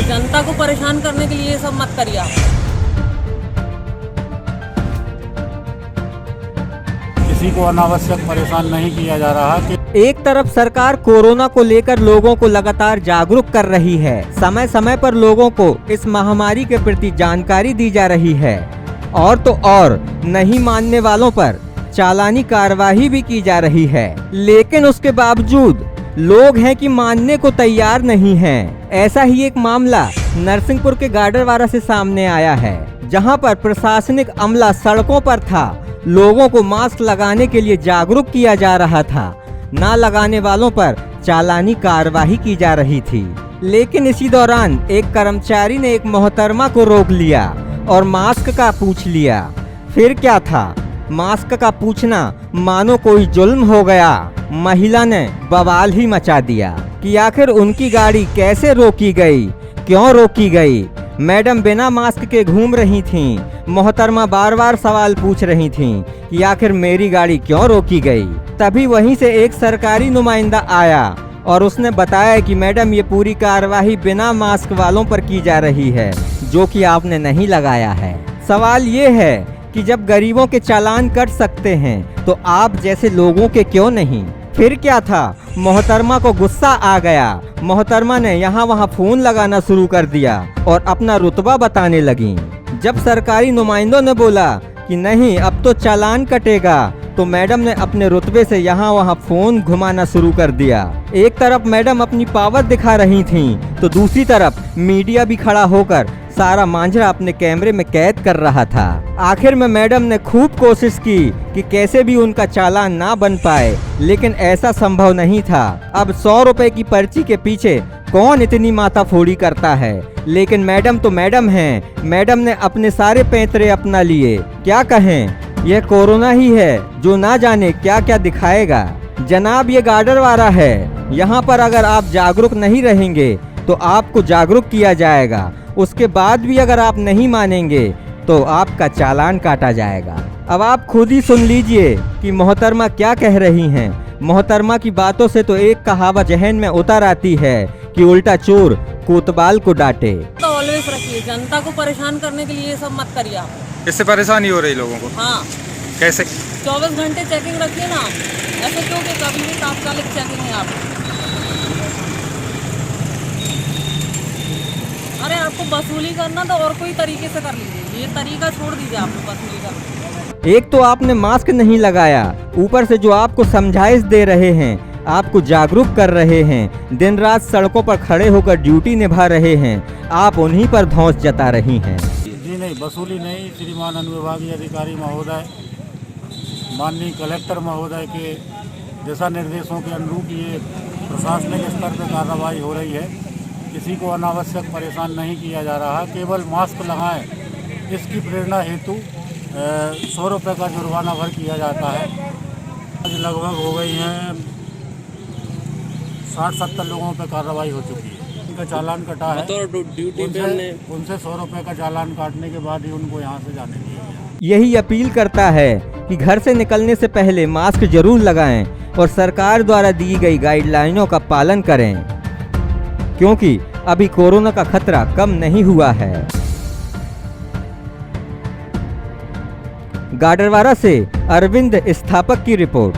जनता को परेशान करने के लिए ये सब मत करिए आप। किसी को अनावश्यक परेशान नहीं किया जा रहा कि एक तरफ सरकार कोरोना को लेकर लोगों को लगातार जागरूक कर रही है, समय समय पर लोगों को इस महामारी के प्रति जानकारी दी जा रही है और तो और नहीं मानने वालों पर चालानी कार्यवाही भी की जा रही है, लेकिन उसके बावजूद लोग हैं कि मानने को तैयार नहीं हैं। ऐसा ही एक मामला नरसिंहपुर के गाडरवारा से सामने आया है, जहां पर प्रशासनिक अमला सड़कों पर था, लोगों को मास्क लगाने के लिए जागरूक किया जा रहा था, ना लगाने वालों पर चालानी कार्यवाही की जा रही थी। लेकिन इसी दौरान एक कर्मचारी ने एक मोहतरमा को रोक लिया और मास्क का पूछ लिया। फिर क्या था, मास्क का पूछना मानो कोई जुल्म हो गया। महिला ने बवाल ही मचा दिया कि आखिर उनकी गाड़ी कैसे रोकी गई, क्यों रोकी गई। मैडम बिना मास्क के घूम रही थीं। मोहतरमा बार बार सवाल पूछ रही थीं कि आखिर मेरी गाड़ी क्यों रोकी गई। तभी वहीं से एक सरकारी नुमाइंदा आया और उसने बताया कि मैडम ये पूरी कार्यवाही बिना मास्क वालों पर की जा रही है, जो कि आपने नहीं लगाया है। सवाल ये है कि जब गरीबों के चालान कट सकते हैं तो आप जैसे लोगों के क्यों नहीं। फिर क्या था, मोहतरमा को गुस्सा आ गया। मोहतरमा ने यहाँ वहाँ फोन लगाना शुरू कर दिया और अपना रुतबा बताने लगी। जब सरकारी नुमाइंदों ने बोला कि नहीं अब तो चालान कटेगा, तो मैडम ने अपने रुतबे से यहाँ वहाँ फोन घुमाना शुरू कर दिया। एक तरफ मैडम अपनी पावर दिखा रही थीं, तो दूसरी तरफ मीडिया भी खड़ा होकर सारा मांझरा अपने कैमरे में कैद कर रहा था। आखिर में मैडम ने खूब कोशिश की कि कैसे भी उनका चालान ना बन पाए, लेकिन ऐसा संभव नहीं था। अब 100 रुपए की पर्ची के पीछे कौन इतनी माथाफोड़ी करता है, लेकिन मैडम तो मैडम हैं। मैडम ने अपने सारे पैंतरे अपना लिए। क्या कहें, यह कोरोना ही है जो ना जाने क्या क्या दिखाएगा। जनाब ये गाडरवारा है, यहाँ पर अगर आप जागरूक नहीं रहेंगे तो आपको जागरूक किया जाएगा। उसके बाद भी अगर आप नहीं मानेंगे तो आपका चालान काटा जाएगा। अब आप खुद ही सुन लीजिए कि मोहतरमा क्या कह रही हैं। मोहतरमा की बातों से तो एक कहावत जहन में उतर आती है कि उल्टा चोर कोतवाल को डांटे। तो ऑलवेज रखिए, जनता को परेशान करने के लिए ये सब मत करिए आप। इससे परेशानी हो रही लोगों को। हाँ, कैसे? 24 घंटे चेकिंग रखिए ना, ऐसे क्यों कि कभी भी तात्कालिक चेकिंग है आप। अरे आपको वसूली करना तो और कोई तरीके से कर लीजिए, ये तरीका छोड़ दीजिए आपको वसूली करना। एक तो आपने मास्क नहीं लगाया, ऊपर से जो आपको समझाइश दे रहे हैं, आपको जागरूक कर रहे हैं, दिन रात सड़कों पर खड़े होकर ड्यूटी निभा रहे हैं, आप उन्हीं पर धौंस जता रही हैं। जी नहीं, वसूली नहीं। श्रीमान अनुविभागीय अधिकारी महोदय, माननीय कलेक्टर महोदय के दिशा निर्देशों के अनुरूप ये प्रशासनिक स्तर पर कार्रवाई हो रही है। किसी को अनावश्यक परेशान नहीं किया जा रहा, केवल मास्क लगाएं इसकी प्रेरणा हेतु 100 रुपये का जुर्माना भर किया जाता है। आज लगभग हो गई हैं 60-70 लोगों पर कार्रवाई हो चुकी है। उनका चालान कटा है, उनसे 100 रुपये का चालान काटने के बाद ही उनको यहाँ से जाने दिया। यही अपील करता है कि घर से निकलने से पहले मास्क जरूर लगाएं और सरकार द्वारा दी गई गाइडलाइनों का पालन करें, क्योंकि अभी कोरोना का खतरा कम नहीं हुआ है। गाडरवारा से अरविंद स्थापक की रिपोर्ट।